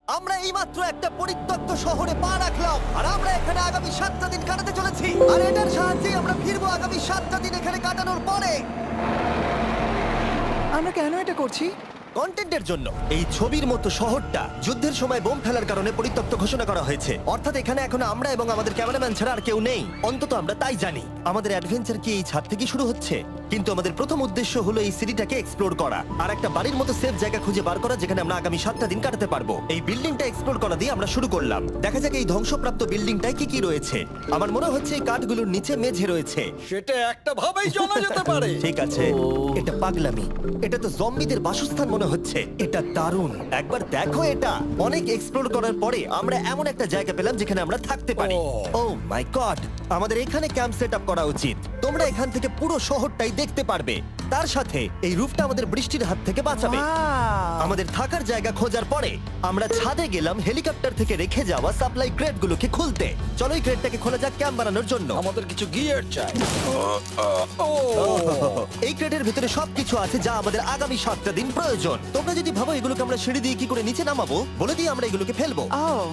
আমরা এইমাত্র একটা পরিত্যক্ত শহরে পা রাখলাম আর আমরা এখানে আগামী 7টা দিন কাটাতে চলেছি আর এটার সাহায্যে আমরা ফিরবো আগামী 7টা দিন এখানে কাটানোর পরে। আমরা কেন এটা করছি? কন্টেন্টের জন্য। এই ছবির মতো শহরটা যুদ্ধের সময় বোম ফেলার কারণে পরিত্যক্ত ঘোষণা করা হয়েছে, অর্থাৎ এখানে এখন আমরা এবং আমাদের ক্যামেরাম্যান ছাড়া আর কেউ নেই, অন্তত আমরা তাই জানি। আমাদের অ্যাডভেঞ্চার কি এই ছাদ থেকে শুরু হচ্ছে? কিন্তু আমাদের প্রথম উদ্দেশ্য হলো এই সিটিটাকে এক্সপ্লোর করা আর একটা বাড়ির মতো সেফ জায়গা খুঁজে বার করা যেখানে আমরা আগামী 7টা দিন কাটাতে পারবো। এই বিল্ডিংটা এক্সপ্লোর করা দিয়ে আমরা শুরু করলাম। দেখা যাক এই ধ্বংসপ্রাপ্ত বিল্ডিংটায় কি কি রয়েছে। আমার মনে হচ্ছে এই কাঠগুলোর নিচে মেঝে রয়েছে। সেটা একটা ভাবেই জানা যেতে পারে। ঠিক আছে, এটা পাগলামি। এটা তো জম্বিদের বাসস্থান মনে হচ্ছে। এটা দারুণ, একবার দেখো এটা। অনেক এক্সপ্লোর করার পরে আমরা এমন একটা জায়গা পেলাম যেখানে আমরা থাকতে পারি। ও মাই গড, আমাদের এখানে ক্যাম্প সেট আপ করা উচিত। তোমরা এখান থেকে পুরো শহরটাই দেখতে পারবে। তার সাথে এই রুফটা আমাদের বৃষ্টির হাত থেকে বাঁচাবে। Wow! আমাদের থাকার জায়গা খোঁজার পরে আমরা ছাদে গেলাম হেলিকপ্টার থেকে রেখে যাওয়া সাপ্লাই ক্রেটগুলোকে খুলতে। চলো এই ক্রেটটাকে খোলা যাক ক্যাম্প বানানোর জন্য। আমাদের কিছু গিয়ার চাই। এই ক্রেটের ভিতরে সবকিছু আছে যা আমাদের আগামী 7টা দিন প্রয়োজন। তোমরা যদি ভাবো এগুলোকে আমরা সিঁড়ি দিয়ে কি করে নিচে নামাবো, বলে দিয়ে আমরা এগুলোকে ফেলবো। Oh!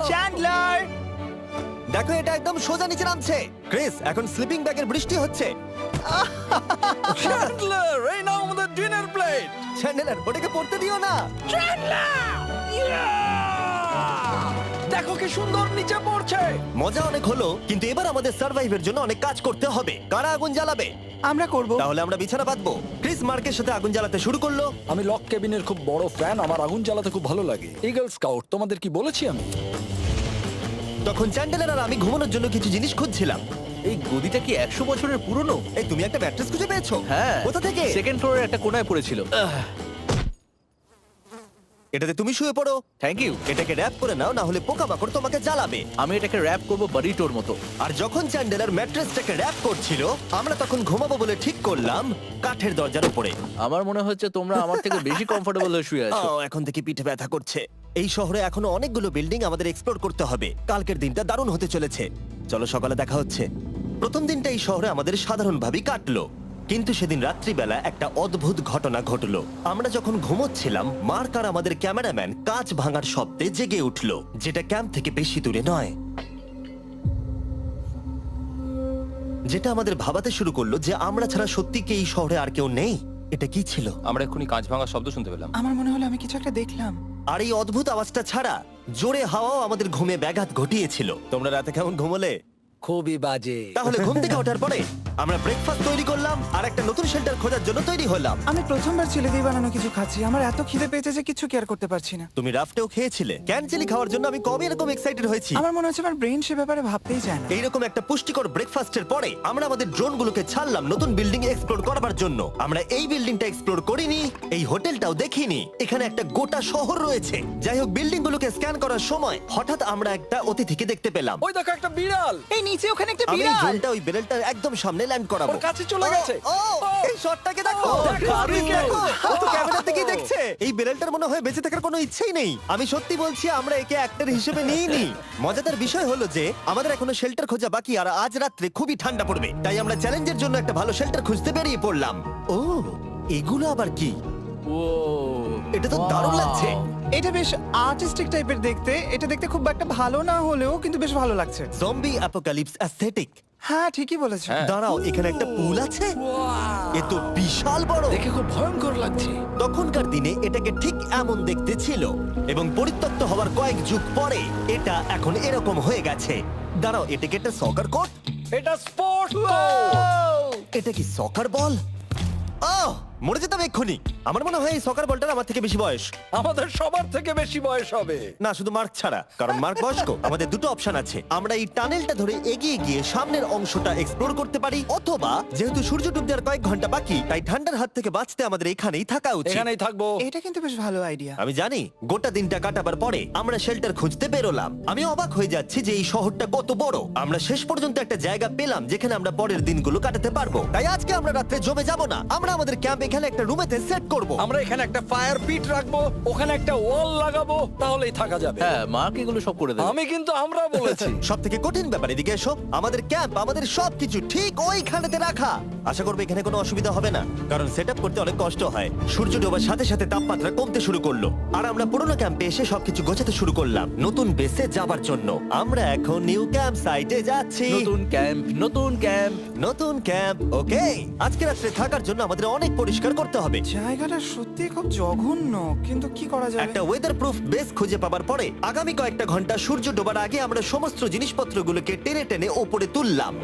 চ্যান্ডলার! দেখো এটা একদম সোজা নিচে নামছে। ক্রিস, এখন স্লিপিং ব্যাগের বৃষ্টি হচ্ছে। চ্যান্ডলার, এই নাও আমাদের ডিনার প্লেট। চ্যান্ডেলার, ওটাকে পড়তে দিও না। দেখো কি সুন্দর নিচে পড়ছে। মজা অনেক হলো, কিন্তু এবার আমাদের সার্ভাইভের জন্য অনেক কাজ করতে হবে। কারা আগুন জ্বালাবে? আমরা করব। তাহলে আমরা বিছানা বাঁধবো। ক্রিস মার্কের সাথে আগুন জ্বালাতে শুরু করলো। আমি লক কেবিনের খুব বড় ফ্যান, আমার আগুন জ্বালাতে খুব ভালো লাগে। ইগল স্কাউট, তোমাদের কি বলেছি আমি? তখন চ্যান্ডেলার আর আমি ঘুমানোর জন্য কিছু জিনিস খুঁজছিলাম। এই গদিটা কি 100 বছরের পুরনো? এই তুমি একটা ম্যাট্রেস খুঁজে পেয়েছো? হ্যাঁ। কোথা থেকে? সেকেন্ড ফ্লোরের একটা কোণায় পড়েছিল। এটাতে তুমি শুয়ে পড়ো। Thank you. এটাকে র‍্যাপ করে নাও, না হলে পোকামাকড় তোমাকে জ্বালাবে। আমি এটাকে র‍্যাপ করব বারিটোর মতো। আর যখন চ্যান্ডেলার ম্যাট্রেসটাকে র‍্যাপ করছিল, আমরা তখন ঘুমাবো বলে ঠিক করলাম কাঠের দরজার উপরে। আমার মনে হচ্ছে তোমরা আমার থেকে বেশি কমফোর্টেবল হয়ে শুয়ে আছো। এখন থেকে পিঠে ব্যথা করছে। এই শহরে এখনো অনেকগুলো বিল্ডিং আমাদের এক্সপ্লোর করতে হবে। কালকের দিনটা দারুণ হতে চলেছে। চলো সকালে দেখা হচ্ছে। প্রথম দিনটা এই শহরে আমাদের সাধারণভাবেই কাটলো, কিন্তু সেদিন রাত্রিবেলা একটা অদ্ভুত ঘটনা ঘটলো। আমরা যখন ঘুমোচ্ছিলাম, মার্ক আর আমাদের ক্যামেরাম্যান কাঁচ ভাঙার শব্দে জেগে উঠলো, যেটা ক্যাম্প থেকে বেশি দূরে নয়। যেটা আমাদের ভাবাতে শুরু করলো যে আমরা ছাড়া সত্যি কি এই শহরে আর কেউ নেই। এটা কি ছিল? আমরা এক্ষুনি কাঁচ ভাঙার শব্দ শুনতে পেলাম। আমার মনে হলো আমি কিছু একটা দেখলাম। আর এই অদ্ভুত আওয়াজটা ছাড়া জোরে হাওয়াও আমাদের ঘুমে ব্যাঘাত ঘটিয়েছিল। তোমরা রাতে কেমন ঘুমোলে? খুবই বাজে। তাহলে ঘুম থেকে ওঠার পরে আমরা ব্রেকফাস্ট তৈরি করলাম আর একটা নতুন শেল্টার খোঁজার জন্য তৈরি হলাম। আমি প্রথমবার ছেলে দিয়ে বানানো কিছু খাচ্ছি। আমার এত খিদে পেয়েছে যে কিছু কেয়ার করতে পারছি না। তুমি রাফটেও খেয়েছিলে। ক্যানচেলি খাওয়ার জন্য আমি কবে এরকম এক্সাইটেড হয়েছি। আমার মনে হচ্ছে আমার ব্রেন সে ব্যাপারে ভাবতেই চায় না। এইরকম একটা পুষ্টিকর ব্রেকফাস্টের পরে আমরা আমাদের ড্রোনগুলোকে ছাড়লাম নতুন বিল্ডিং এক্সপ্লোর করার জন্য। আমরা এই বিল্ডিংটা এক্সপ্লোর করিনি, এই হোটেলটাও দেখিনি। এখানে একটা গোটা শহর রয়েছে। যাই হোক, বিল্ডিংগুলোকে স্ক্যান করার সময় হঠাৎ আমরা একটা অতিথিকে দেখতে পেলাম। ওই দেখো একটা বিড়াল। এই নিচে ওখানে একটা আমি এই বিড়াল। ড্রোনটা ওই বেরেলটার একদম সামনে ল্যান্ড করাবো। ওর কাছে চলে গেছে। ও, এই শটটাকে দেখো। দেখো, আপনি কি দেখো। ও তো ক্যামেরা থেকেই দেখছে। এই বেরেলটার মনে হয় বেঁচে থাকার কোনো ইচ্ছেই নেই। আমি সত্যি বলছি, আমরা একে অ্যাক্টর হিসেবে নিইনি। মজাদার বিষয় হলো যে আমাদের এখনো শেল্টার খোঁজা বাকি, আর আজ রাত্রে খুবই ঠান্ডা পড়বে। তাই আমরা চ্যালেঞ্জের জন্য একটা ভালো শেল্টার খুঁজতে বেরিয়ে পড়লাম। ও, এগুলো আবার কি? ও, এটা তো দারুণ লাগছে। এটা বেশ আর্টিস্টিক টাইপের দেখতে। এটা দেখতে খুব একটা ভালো না হলেও কিন্তু বেশ ভালো লাগছে। Zombie apocalypse aesthetic. হ্যাঁ, ঠিকই বলেছো। দাঁড়াও, এখানে একটা পুল আছে। এ তো বিশাল বড়। দেখে খুব ভয়ঙ্কর লাগছে। তখনকার দিনে এটাকে ঠিক এমন দেখতে ছিল, এবং পরিত্যক্ত হওয়ার কয়েক যুগ পরে এটা এখন এরকম হয়ে গেছে। দাঁড়াও, এটাকে একটা সকার কোর্ট? এটা স্পোর্টস এটা কি সকার বল? আহ, মরে যেতাম এক্ষুনি। আমার মনে হয় এই সকার বলটার আমার থেকে বেশি বয়স। আমাদের সবার থেকে বেশি বয়স হবে। না, শুধু মার্ক ছাড়া, কারণ মার্ক বয়স্ক। আমাদের দুটো অপশন আছে। আমরা এই টানেলটা ধরে এগিয়ে গিয়ে সামনের অংশটা এক্সপ্লোর করতে পারি, অথবা যেহেতু সূর্য ডুবতে আর কয়েক ঘন্টা বাকি, তাই ঠান্ডার হাত থেকে বাঁচতে আমাদের এখানেই থাকা উচিত। এখানেই থাকবো। এটা কিন্তু বেশ ভালো আইডিয়া। আমি জানি। গোটা দিনটা কাটাবার পরে আমরা শেল্টার খুঁজতে বেরোলাম। আমি অবাক হয়ে যাচ্ছি যে এই শহরটা কত বড়। আমরা শেষ পর্যন্ত একটা জায়গা পেলাম যেখানে আমরা পরের দিনগুলো কাটাতে পারবো। তাই আজকে আমরা রাত্রে জমে যাব না। আমরা আমাদের ক্যাম্প এখানে একটা রুমেতে সেট করব। আমরা এখানে একটা ফায়ার পিট রাখবো, ওখানে একটা ওয়াল লাগাবো, তাহলেই থাকা যাবে। হ্যাঁ, মার্ক এগুলো সব করে দেবে। আমি কিন্তু আমরা বলেছি। সব থেকে কঠিন ব্যাপার, এদিকে এসো। আমাদের ক্যাম্প, আমাদের সবকিছু ঠিক ওইখানেতে রাখা। আশা করবো এখানে কোনো অসুবিধা হবে না, কারণ সেটআপ করতে অনেক কষ্ট হয়। সূর্য ডোবার সাথে সাথে তাপমাত্রা কমতে শুরু করলো, আর আমরা পুরোনো ক্যাম্পে এসে সবকিছু গোছাতে শুরু করলাম নতুন বেসে যাবার জন্য। আমরা এখন নিউ ক্যাম্প সাইটে যাচ্ছি। নতুন ক্যাম্প, নতুন ক্যাম্প। নতুন ক্যাম্প, ওকে। আজকে রাত্রে থাকার জন্য আমাদের অনেক পরিষ্কার করতে হবে। জায়গাটা সত্যি খুব জঘন্য, কিন্তু কি করা যাবে? একটা ওয়েদার প্রুফ বেস খুঁজে পাবার পরে আগামী কয়েকটা ঘন্টা সূর্য ডোবার আগে আমরা সমস্ত জিনিসপত্রগুলোকে টেনে টেনে ওপরে তুললাম।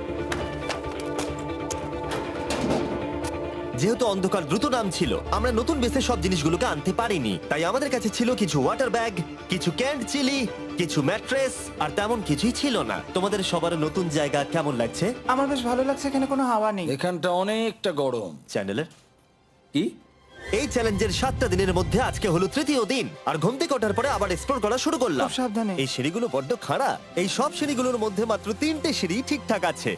যেহেতু অন্ধকার দ্রুত নামছিল, আমরা নতুন বেসে সব জিনিসগুলোকে আনতে পারিনি, তাই আমাদের কাছে ছিল কিছু ওয়াটার ব্যাগ, কিছু ক্যান্ড চিলি, কিছু ম্যাট্রেস, আর তেমন কিছুই ছিল না। তোমাদের সবার নতুন জায়গা কেমন লাগছে? আমার বেশ ভালো লাগছে, এখানে কোনো হাওয়া নেই। এখানটা অনেকটা গরম। চ্যানেলের কি? এই চ্যালেঞ্জের 7টা দিনের মধ্যে আজকে হলো তৃতীয় দিন, আর ঘুম থেকে ওঠার পরে আবার এক্সপ্লোর করা শুরু করলাম। খুব সাবধানে। এই সিঁড়িগুলো বড্ড খাড়া। এই সব সিঁড়িগুলোর মধ্যে মাত্র 3টে সিঁড়ি ঠিকঠাক আছে।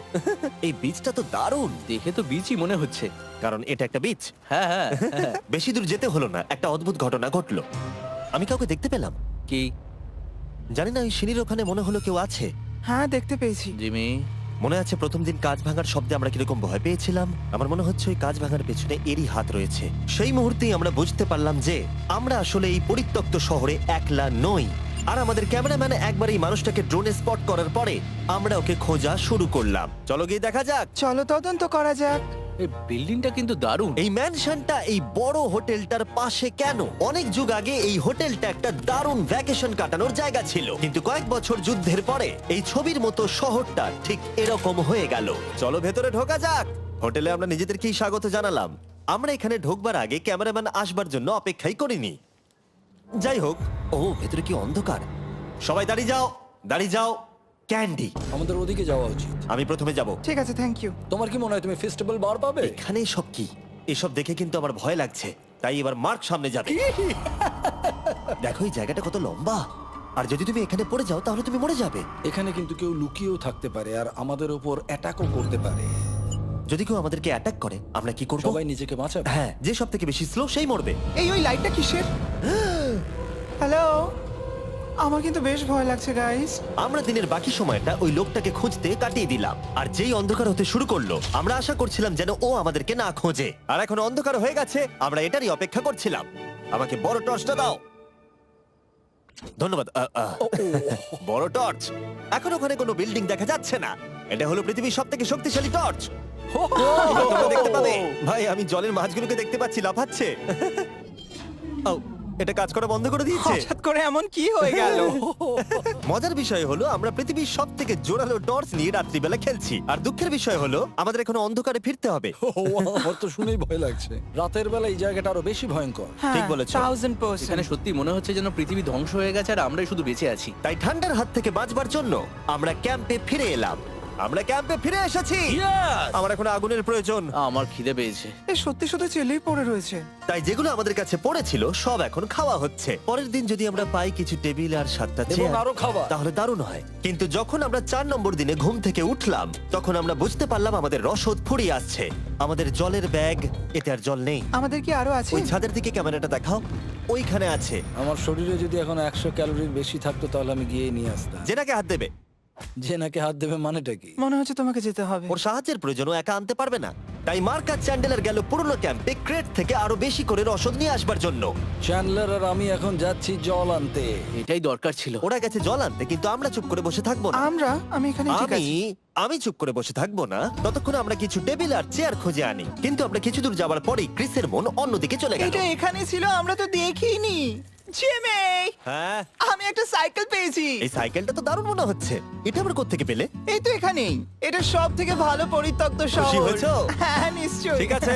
এই বীজটা তো দারুণ, দেখে তো বিচই মনে হচ্ছে। কারণ এটা একটা বীজ। হ্যাঁ হ্যাঁ হ্যাঁ। বেশি দূর যেতে হলো না, একটা অদ্ভুত ঘটনা ঘটলো। আমি কাউকে দেখতে পেলাম, কি? জানি না, ওই সিঁড়ির ওখানে মনে হলো কেউ আছে। হ্যাঁ, দেখতে পেয়েছি। জিমি, মনে আছে প্রথম দিন কাঁচ ভাঙার শব্দে আমরা কিরকম ভয় পেয়েছিলাম? আমার মনে হচ্ছে ওই কাঁচ ভাঙার পেছনে এরই হাত রয়েছে। সেই মুহূর্তেই আমরা বুঝতে পারলাম যে আমরা আসলে এই পরিত্যক্ত শহরে একলা নই। আর আমাদের ক্যামেরাম্যান একবার এই মানুষটাকে ড্রোনে স্পট করার পরে আমরা ওকে খোঁজা শুরু করলাম। চলো গিয়ে দেখা যাক। চলো তদন্ত করা যাক। এই বিল্ডিংটা কিন্তু দারুণ। এই ম্যানশনটা এই বড় হোটেলটার পাশে কেন? অনেক যুগ আগে এই হোটেলটা একটা দারুণ ভ্যাকেশন কাটানোর জায়গা ছিল, কিন্তু কয়েক বছর যুদ্ধের পরে এই ছবির মতো শহরটা ঠিক এরকম হয়ে গেল। চলো ভেতরে ঢোকা যাক। হোটেলে আমরা নিজেদেরকেই স্বাগত জানালাম। আমরা এখানে ঢোকবার আগে ক্যামেরাম্যান আসবার জন্য অপেক্ষাই করিনি। যাই হোক, ও ভেতরে কি অন্ধকার। সবাই দাঁড়িয়ে যাও, দাঁড়িয়ে যাও। ক্যান্ডি, আমাদের ওদিকে যাওয়া উচিত। আমি প্রথমে যাব। ঠিক আছে, থ্যাংক ইউ। তোমার কি মনে হয় তুমি ফেস্টিভ্যাল বার পাবে? এখানে সব কি? এসব দেখে কিন্তু আমার ভয় লাগছে, তাই এবার মার্ক সামনে যাবে। দেখো এই জায়গাটা কত লম্বা, আর যদি তুমি এখানে পড়ে যাও তাহলে তুমি মরে যাবে। এখানে কিন্তু কেউ লুকিয়েও থাকতে পারে আর আমাদের উপর অ্যাটাকও করতে পারে। যদি কেউ আমাদেরকে অ্যাটাক করে আমরা কি করব? সবাই নিজেকে বাঁচাবে। হ্যাঁ, যে সব থেকে বেশি স্লো সেই মরবে। ওই লাইটটা কিসের? হ্যালো, আমার কিন্তু বেশ ভয় লাগছে গাইস। আমরা দিনের বাকি সময়টা ওই লোকটাকে খুঁজতে কাটিয়ে দিলাম, আর যেই অন্ধকার হতে শুরু করলো আমরা আশা করছিলাম যেন ও আমাদেরকে না খোঁজে। আর এখন অন্ধকার হয়ে গেছে, আমরা এটারই অপেক্ষা করছিলাম। আমাকে বড় টর্চটা দাও। ধন্যবাদ। বড় টর্চ। এখন ওখানে কোনো বিল্ডিং দেখা যাচ্ছে না। এটা হলো পৃথিবীর সবথেকে শক্তিশালী টর্চ। তোমরা দেখতে পাবে। ভাই, আমি জলের মাছগুলোকে দেখতে পাচ্ছি লাফাচ্ছে। ও, এটা কাজ করা বন্ধ করে দিয়েছে। হঠাৎ করে এমন কি হয়ে গেল? মজার বিষয় হলো আমরা পৃথিবীর সব থেকে জোরালো টর্চ নিয়ে রাত্রিবেলা খেলছি, আর দুঃখের বিষয় হলো আমাদের এখন অন্ধকারে ফিরতে হবে। আমার তো শুনেই ভয় লাগছে। রাতের বেলা এই জায়গাটা আরো বেশি ভয়ঙ্কর। ঠিক বলেছো। 1000%। এখানে সত্যি মনে হচ্ছে যেন পৃথিবী ধ্বংস হয়ে গেছে আর আমরাই শুধু বেঁচে আছি। তাই ঠান্ডার হাত থেকে বাঁচবার জন্য আমরা ক্যাম্পে ফিরে এলাম। আমরা ক্যাম্পে ফিরে এসেছি। আমার এখন আগুনের প্রয়োজন। আমার খিদে পেয়েছে। এ সত্যি সত্যি চেলেই পড়ে রয়েছে। তাই যেগুলো আমাদের কাছে পড়েছিল সব এখন খাওয়া হচ্ছে। পরের দিন যদি আমরা পাই কিছু টেবিল আর 7টা এবং চেয়ার, আরো খাবার। তাহলে দারুণ হয়। কিন্তু যখন আমরা 4 নম্বর দিনে ঘুম থেকে উঠলাম তখন আমরা বুঝতে পারলাম আমাদের রসদ ফুরিয়ে আসছে। আমাদের জলের ব্যাগ, এতে আর জল নেই। আমাদের কি আরো আছে? ওই ছাদের দিকে ক্যামেরাটা দেখাও, ওইখানে আছে। আমার শরীরে যদি এখন 100 ক্যালোরির বেশি থাকতো তাহলে আমি গিয়ে নিয়ে আসতাম। জেনাকে হাত দেবে। যে নাকি হাত দেবে মানেটা কি? মনে হচ্ছে তোমাকে যেতে হবে। ওর সাহায্যের প্রয়োজন, ও একা আনতে পারবে না। তাই মার্ক আর চ্যান্ডেলার গেল পুরনো ক্যাম্পে ক্রেট থেকে আরো বেশি করে রসদ নিয়ে আসবার জন্য। চ্যান্ডলার আর আমি এখন যাচ্ছি জল আনতে। এটাই দরকার ছিল। ওরা গেছে জল আনতে, কিন্তু আমরা চুপ করে বসে থাকবো না। আমি এখানে ঠিক আমি আছি। আমি চুপ করে বসে থাকবো না ততক্ষণ আমরা কিছু টেবিল আর চেয়ার খুঁজে আনি। কিন্তু আমরা কিছু দূর যাবার পরেই ক্রিসের মন অন্যদিকে চলে গেল। এটা এখানে ছিল, আমরা তো দেখিনি। জিমি, হ্যাঁ, আমি একটা সাইকেল পেয়েছি। এই সাইকেলটা তো দারুণ মনে হচ্ছে। এটা আমরা কোত্থেকে পেলে? এই তো এখানেই। এটা সব থেকে ভালো পরিত্যক্ত শহর। হয়েছো? হ্যাঁ, নিশ্চয়ই। ঠিক আছে,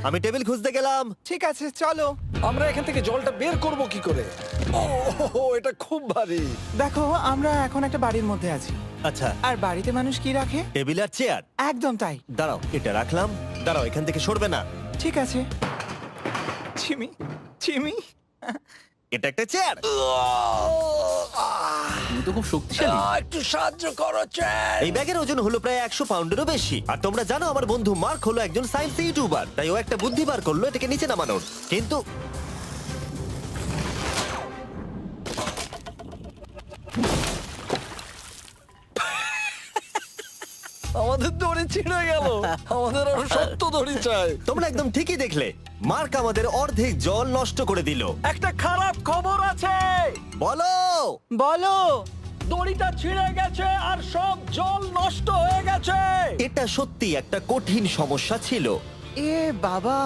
আমি টেবিল খুঁজতে গেলাম। ঠিক আছে, চলো। আমরা এখান থেকে জলটা বের করব কি করে? ও, এটা খুব ভারী। দেখো, আমরা এখন একটা বাড়ির মধ্যে আছি। আচ্ছা, আর বাড়িতে মানুষ কি রাখে? টেবিল আর চেয়ার। একদম তাই। দাঁড়াও, এটা রাখলাম। দাঁড়াও, এখান থেকে সরবে না। ঠিক আছে। চিমি, চিমি। এটা একটা চেয়ার। তুমি তো খুব শক্তিশালী। একটু সাহায্য করো চ্যান। এই ব্যাগের ওজন হলো প্রায় 100 পাউন্ডেরও বেশি। আর তোমরা জানো আমার বন্ধু মার্ক হলো একজন সায়েন্স ইউটিউবার, তাই ও একটা বুদ্ধি বার করলো এটাকে নিচে নামানোর। কিন্তু আমাদের আমাদের দড়ি ছিঁড়ে গেল। আমাদের আরো শক্ত দড়ি চাই। তোমরা একদম ঠিকই দেখলে, মার্ক আমাদের অর্ধেক জল নষ্ট করে দিল। একটা খারাপ খবর আছে, বলো। বলো। দড়িটা ছিঁড়ে গেছে আর সব জল নষ্ট হয়ে গেছে। এটা সত্যি একটা কঠিন সমস্যা ছিল। এ বাবা।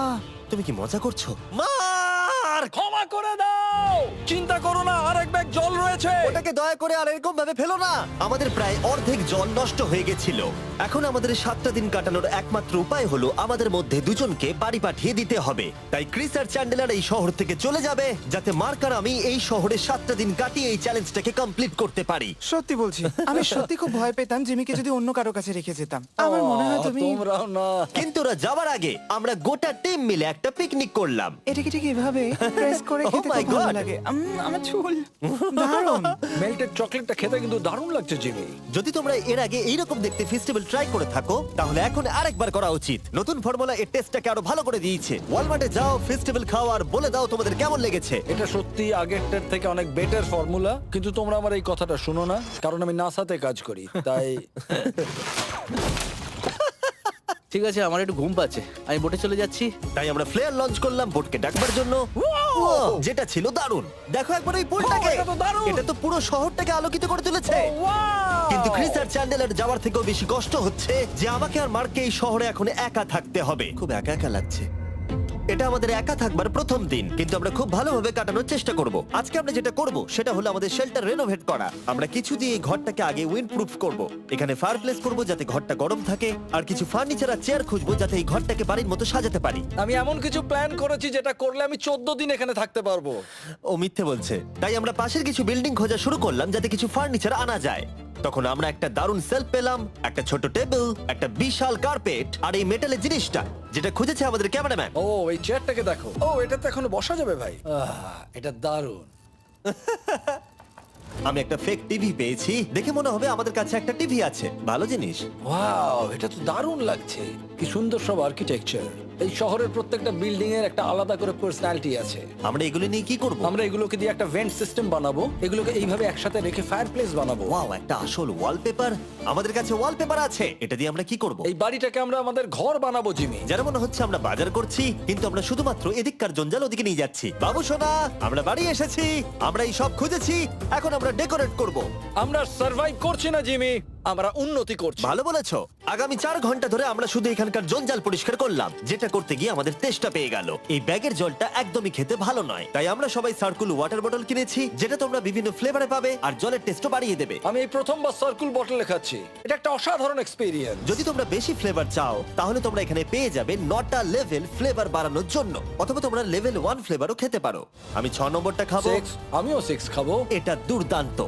তুমি কি মজা করছো? মার্ক, ক্ষমা করে দাও, চিন্তা করো না, আর এক ব্যাগ জল রয়েছে। ওটাকে দয়া করে আর এরকম ভাবে ফেলো না। আমাদের প্রায় অর্ধেক জল নষ্ট হয়ে গেছিল। এখন আমাদের 7টা দিন কাটানোর একমাত্র উপায় হলো আমাদের মধ্যে দুজনকে বাড়ি পাঠিয়ে দিতে হবে। তাই ক্রিস আর চ্যান্ডেলার এই শহর থেকে চলে যাবে, যাতে মার্ক আর আমি এই শহরে 7টা দিন কাটিয়ে এই চ্যালেঞ্জটাকে কমপ্লিট করতে পারি। সত্যি বলছি, আমি সত্যি খুব ভয় পেতাম জিমিকে যদি অন্য কারো কাছে রেখে যেতাম। আমার মনে হয় তুমি তোমরাও না। কিন্তু ওরা যাওয়ার আগে আমরা গোটা টিম মিলে একটা পিকনিক করলাম। এটাকে ঠিক এভাবে প্রেস করে Oh খেতে my খুব ভালো God! লাগে। আমার চুল দারুণ। মেল্টেড চকলেটটা খেতে কিন্তু দারুণ লাগছে জিমি। যদি তোমরা এর আগে এইরকম দেখতে ফেস্টিভ্যাল ট্রাই করে থাকো, তাহলে এখন আরেকবার করা উচিত। নতুন ফর্মুলা এর টেস্টটাকে আরো ভালো করে দিয়েছে। ওয়ালমার্টে যাও, ফেস্টিভ্যাল খাও আর বলে দাও তোমাদের কেমন লেগেছে। এটা সত্যি আগেরটার থেকে অনেক বেটার ফর্মুলা, কিন্তু তোমরা আমার এই কথাটা শুনো না, কারণ আমি নাসাতে কাজ করি, তাই ঠিক আছে, আমার একটু ঘুম পাচ্ছে, আমি বোটে চলে যাচ্ছি। তাই আমরা ফ্লেয়ার লঞ্চ করলাম বোটকে ডাকবার জন্য, যেটা ছিল দারুণ। দেখো একবার ওই পুলটাকে, এটা তো দারুণ! এটা তো পুরো শহরটাকে আলোকিত করে তুলেছে। কিন্তু ক্রিস আর চ্যান্ডেলার যাওয়ার থেকেও বেশি কষ্ট হচ্ছে যে আমাকে আর মার্ককে এই শহরে এখন একা থাকতে হবে। খুব একা একা লাগছে। এটা আমাদের একা থাকবার প্রথম দিন, কিন্তু আমরা খুব ভালোভাবে কাটানোর চেষ্টা করব। আজকে আমরা যেটা করব সেটা হলো আমাদের শেল্টার রেনোভেট করা। আমরা কিছু দিয়ে এই ঘরটাকে আগে উইন্ড প্রুফ করব। এখানে ফায়ারপ্লেস করব যাতে ঘরটা গরম থাকে, আর কিছু ফার্নিচার আর চেয়ার খুঁজবো যাতে এই ঘরটাকে বাড়ির মতো সাজাতে পারি। আমি এমন কিছু প্ল্যান করেছি যেটা করলে আমি 14 দিন এখানে থাকতে পারবো। ও মিথ্যে বলছে। তাই আমরা পাশের কিছু বিল্ডিং খোঁজা শুরু করলাম যাতে কিছু ফার্নিচার আনা যায়। তখন আমরা একটা দারুণ সেলফ পেলাম, একটা ছোট টেবিল, একটা বিশাল কার্পেট আর এই মেটালের জিনিসটা যেটা খুঁজেছে আমাদের ক্যামেরাম্যান। ও এই চেয়ারটাকে দেখো, ও এটা তো এখনো বসা যাবে ভাই। এটা দারুণ। আমি একটা ফেক টিভি পেয়েছি, দেখে মনে হবে আমাদের কাছে একটা টিভি আছে। ভালো জিনিস। ওয়াও, এটা তো দারুণ লাগছে। কি সুন্দর সব আর্কিটেকচার। এই শহরের প্রত্যেকটা বিল্ডিং এর একটা আলাদা করে পার্সোনালিটি আছে। আমরা এগুলো নিয়ে কি করব? আমরা এগুলোকে দিয়ে একটা ভেন্ট সিস্টেম বানাবো, এগুলোকে এইভাবে একসাথে রেখে ফায়ারপ্লেস বানাবো। ওয়াও, একটা আসল ওয়ালপেপার। আমাদের কাছে ওয়ালপেপার আছে, এটা দিয়ে আমরা কি করব? এই বাড়িটাকে আমরা আমাদের ঘর বানাবো জিমি। যেন মনে হচ্ছে আমরা বাজার করছি, কিন্তু আমরা শুধুমাত্র এদিককার জঞ্জাল ওদিকে নিয়ে যাচ্ছি। বাবু সোনা, আমরা বাড়ি এসেছি, আমরা এই সব খুঁজেছি, এখন আমরা ডেকোরেট করব। আমরা সার্ভাইভ করছি না জিমি, আমরা উন্নতি করছি। ভালো বলেছো। আগামী 4 ঘন্টা ধরে আমরা শুধু এখানকার জঞ্জাল পরিষ্কার করলাম, যেটা করতে গিয়ে আমাদের তেষ্টা পেয়ে গেল। এই ব্যাগের জলটা একদমই খেতে ভালো নয়, তাই আমরা সবাই সার্কুল ওয়াটার বটল কিনেছি, যেটা তোমরা বিভিন্ন ফ্লেভারে পাবে আর জলের টেস্টও বাড়িয়ে দেবে। আমি এই প্রথমবার সার্কুল বটল খাচ্ছি, এটা একটা অসাধারণ এক্সপেরিয়েন্স। যদি তোমরা বেশি ফ্লেভার চাও, তাহলে তোমরা এখানে পেয়ে যাবে 9টা লেভেল ফ্লেভার বাড়ানোর জন্য, অথবা তোমরা লেভেল 1 ফ্লেভারও খেতে পারো। আমি 6 নম্বরটা খাবো। আমিও 6 খাবো। এটা দুর্দান্ত।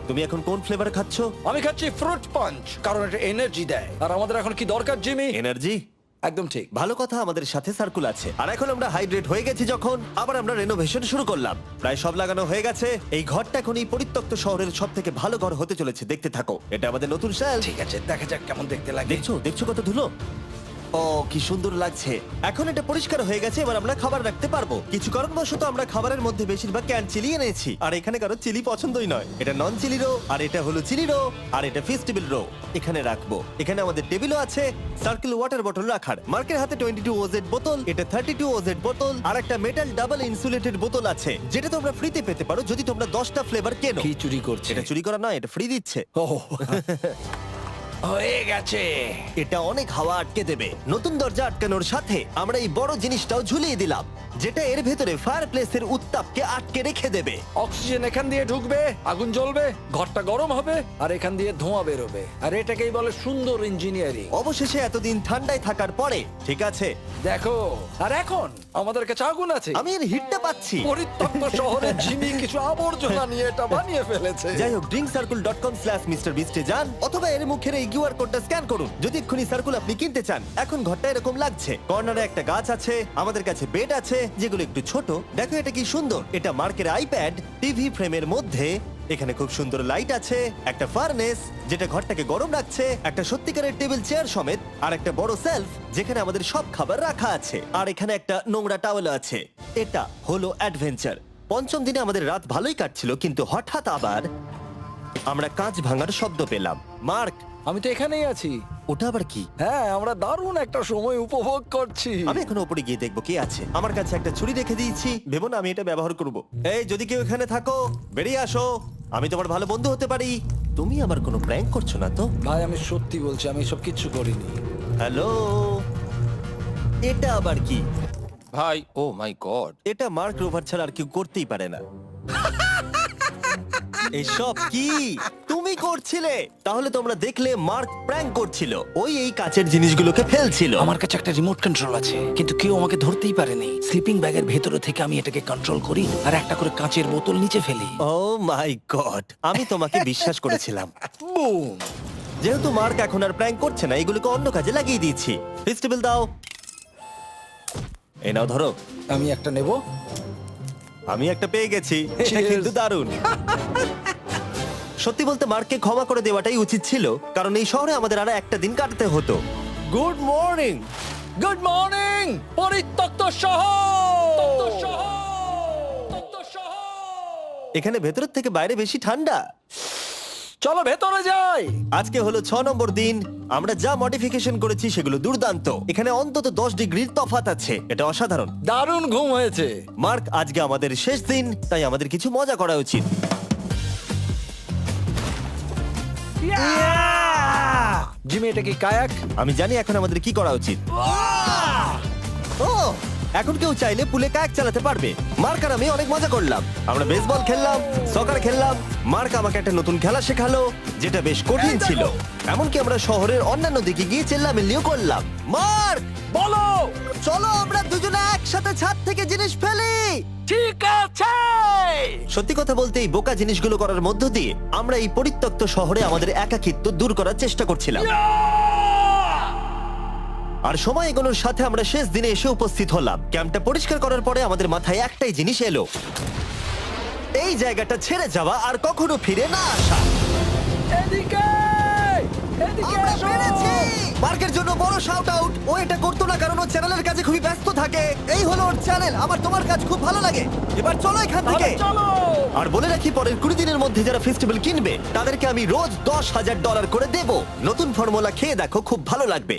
তুমি এখন কোন ফ্লেভার খাচ্ছো? আমি খাচ্ছি ফ্রুট পাঞ্চ, কারণ এটা এনার্জি দেয়। আর আমাদের এখন কি দরকার জিমি? এনার্জি। একদম ঠিক। ভালো কথা, আমাদের সাথে সার্কুল আছে। আর এখন আমরা হাইড্রেট হয়ে গেছি যখন, আবার আমরা রেনোভেশন শুরু করলাম। প্রায় সব লাগানো হয়ে গেছে। এই ঘরটা এখন এই পরিত্যক্ত শহরের সব থেকে ভালো ঘর হতে চলেছে। দেখতে থাকো, এটা আমাদের নতুন শেল। ঠিক আছে, দেখা যাক কেমন দেখতে লাগে। দেখছো দেখছো কত ধুলো। ও কি সুন্দর লাগছে। এখন এটা পরিষ্কার হয়ে গেছে, এবার আমরা খাবার রাখতে পারবো। কিছু কারণবশত আমরা খাবারের মধ্যে বেশিরভাগ ক্যান চিলি এনেছি, আর এখানে কারো চিলি পছন্দই নয়। এটা নন চিলি রো, আর এটা হলো চিলি রো, আর এটা ফেস্টিভ্যাল রো। এখানে রাখবো। এখানে আমাদের টেবিলও আছে, সার্কেল ওয়াটার বটল রাখার। মার্কের হাতে 22 ওজেড বোতল, এটা 32 ওজেড বোতল, আর একটা মেটাল ডাবল ইনসুলেটেড বোতল আছে, যেটা তোমরা ফ্রিতে পেতে পারো যদি তোমরা 10টা ফ্লেভার কেনো। কি চুরি করছে? এটা চুরি করা নয়, এটা ফ্রি দিচ্ছে। ও হয়ে গেছে। এটা অনেক হাওয়া আটকে দেবে। নতুন দরজা আটকানোর সাথে আমরা এই বড় জিনিসটাও ঝুলিয়ে দিলাম, যেটা এর ভেতরে ফায়ারপ্লেসের উত্তাপকে আটকে রেখে দেবে। অক্সিজেন এখান দিয়ে ঢুকবে, আগুন জ্বলবে, ঘরটা গরম হবে, আর এখান দিয়ে ধোঁয়া বেরোবে। আর এটাকেই বলে সুন্দর ইঞ্জিনিয়ারিং। অবশেষে এতদিন ঠান্ডায় থাকার পরে ঠিক আছে। দেখো, আর এখন আমাদের কাছে আগুন আছে। আমি এর হিটটা পাচ্ছি। পরিত্যক্ত শহরে জিমি কিছু আবর্জনা নিয়ে এটা বানিয়ে ফেলেছে। যাই হোক, drinkcircle.com/MrBeast এ যান, অথবা এর মুখের এই কিউআর কোডটা স্ক্যান করুন যদি এক্ষুনি সার্কুল আপনি কিনতে চান। এখন ঘরটা এরকম লাগছে। কর্নারে একটা গাছ আছে, আমাদের কাছে বেড আছে যেগুলো একটু ছোট। দেখো এটা কি সুন্দর। এটা মার্কের আইপ্যাড টিভি ফ্রেমের মধ্যে। এখানে খুব সুন্দর লাইট আছে, একটা ফার্নেস যেটা ঘরটাকে গরম রাখছে, একটা সত্যিকারের টেবিল চেয়ার সমেত, আর একটা বড় সেলফ যেখানে আমাদের সব খাবার রাখা আছে, আর এখানে একটা নোংরা টাওয়েল আছে। এটা হলো অ্যাডভেঞ্চার। পঞ্চম দিনে আমাদের রাত ভালোই কাটছিল, কিন্তু হঠাৎ আবার আমরা কাঁচ ভাঙার শব্দ পেলাম। মার্ক, আমি তো এখানেই আছি। ওটা আবার কি? হ্যাঁ, আমরা দারুণ একটা সময় উপভোগ করছি। আমি এখন উপরে গিয়ে দেখবো কি আছে। আমার কাছে একটা ছুরি রেখে দিয়েছি, ভেবো না আমি এটা ব্যবহার করব। এই যদি কেউ এখানে থাকো বেরিয়ে আসো, আমি তোমার ভালো বন্ধু হতে পারি। তুমি আমার কোনো প্র্যাঙ্ক করছো না তো? ভাই আমি সত্যি বলছি, আমি সব কিচ্ছু করিনি। হ্যালো, এটা আবার কি? ভাই ও মাই গড, এটা মার্ক রোভার ছাড়া আর কেউ করতেই পারে না। এসব কি তুমি করছিলে? তাহলে তোমরা দেখলে মার্ক প্র্যাঙ্ক করছিল। ওই এই কাচের জিনিসগুলোকে ফেলছিল। আমার কাছে একটা রিমোট কন্ট্রোল আছে, কিন্তু কেউ আমাকে ধরতেই পারেনি। স্লিপিং ব্যাগের ভেতরে থেকে আমি এটাকে কন্ট্রোল করি আর একটা করে কাঁচের বোতল নিচে ফেলি। ও মাই গড, আমি তোমাকে বিশ্বাস করেছিলাম। বুম! যেহেতু মার্ক এখন আর প্র্যাঙ্ক করছে না, এগুলোকে অন্য কাজে লাগিয়ে দিয়েছি। ফেস্টিভ্যাল দাও। এই নাও ধরো। আমি একটা নেব। আমি একটা পেয়ে গেছি। এটা Cheers! কিন্তু দারুণ। সত্যি বলতে মার্ককে ক্ষমা করে দেওয়াটাই উচিত ছিল, কারণ এই শহরে আমাদের আর একটা দিন কাটাতে হতো। Good morning. গুড মর্নিং পরিত্যক্ত শহর। এখানে ভেতরের থেকে বাইরে বেশি ঠান্ডা। চলো ভেতরে যাই। আজকে হলো 6 নম্বর দিন। আমরা যা মডিফিকেশন করেছি সেগুলো দুর্দান্ত। এখানে অন্তত 10 ডিগ্রির তফাৎ আছে, এটা অসাধারণ। দারুণ ঘুম হয়েছে। মার্ক, আজকে আমাদের শেষ দিন, তাই আমাদের কিছু মজা করা উচিত। জিমি, এটা কি কায়াক? আমি জানি এখন আমাদের কি করা উচিত। ও, এখন কেউ চাইলে পুলে কায়াক চালাতে পারবে। মার্ক আর আমি অনেক মজা করলাম। আমরা বেসবল খেললাম, সকার খেললাম। মার্ক আমাকে একটা নতুন খেলা শেখালো, যেটা বেশ কঠিন ছিল। এমনকি আমরা শহরের অন্যান্য দিকে গিয়ে চেল্লামিল্লিও করলাম। মার্ক, বলো। চলো আমরা দুজনে একসাথে ছাদ থেকে জিনিস ফেলি। ঠিক আছে। সত্যি কথা বলতে এই বোকা জিনিসগুলো করার মধ্য দিয়ে আমরা এই পরিত্যক্ত শহরে আমাদের একাকিত্ব দূর করার চেষ্টা করছিলাম। আর সময় এগোনোর সাথে আমরা শেষ দিনে এসে উপস্থিত হলাম। ক্যাম্পটা পরিষ্কার করার পরে আমাদের মাথায় একটাই জিনিস এলো, এই জায়গাটা ছেড়ে যাওয়া আর কখনো ফিরে না আসা। এদিকে এদিকে আমরা এসো। পেরেছি! মার্কের জন্য বড় শাউট আউট। ও এটা করতো না কারণ ও চ্যানেলের কাছে খুবই ব্যস্ত থাকে। এই হলো ওর চ্যানেল। আমার তোমার কাজ খুব ভালো লাগে। এবার চলো এখান থেকে। তাহলে চলো। আর বলে রাখি, পরের 20 দিনের মধ্যে যারা ফেস্টিভ্যাল কিনবে তাদেরকে আমি রোজ $10,000 করে দেব। নতুন ফর্মুলা খেয়ে দেখো, খুব ভালো লাগবে।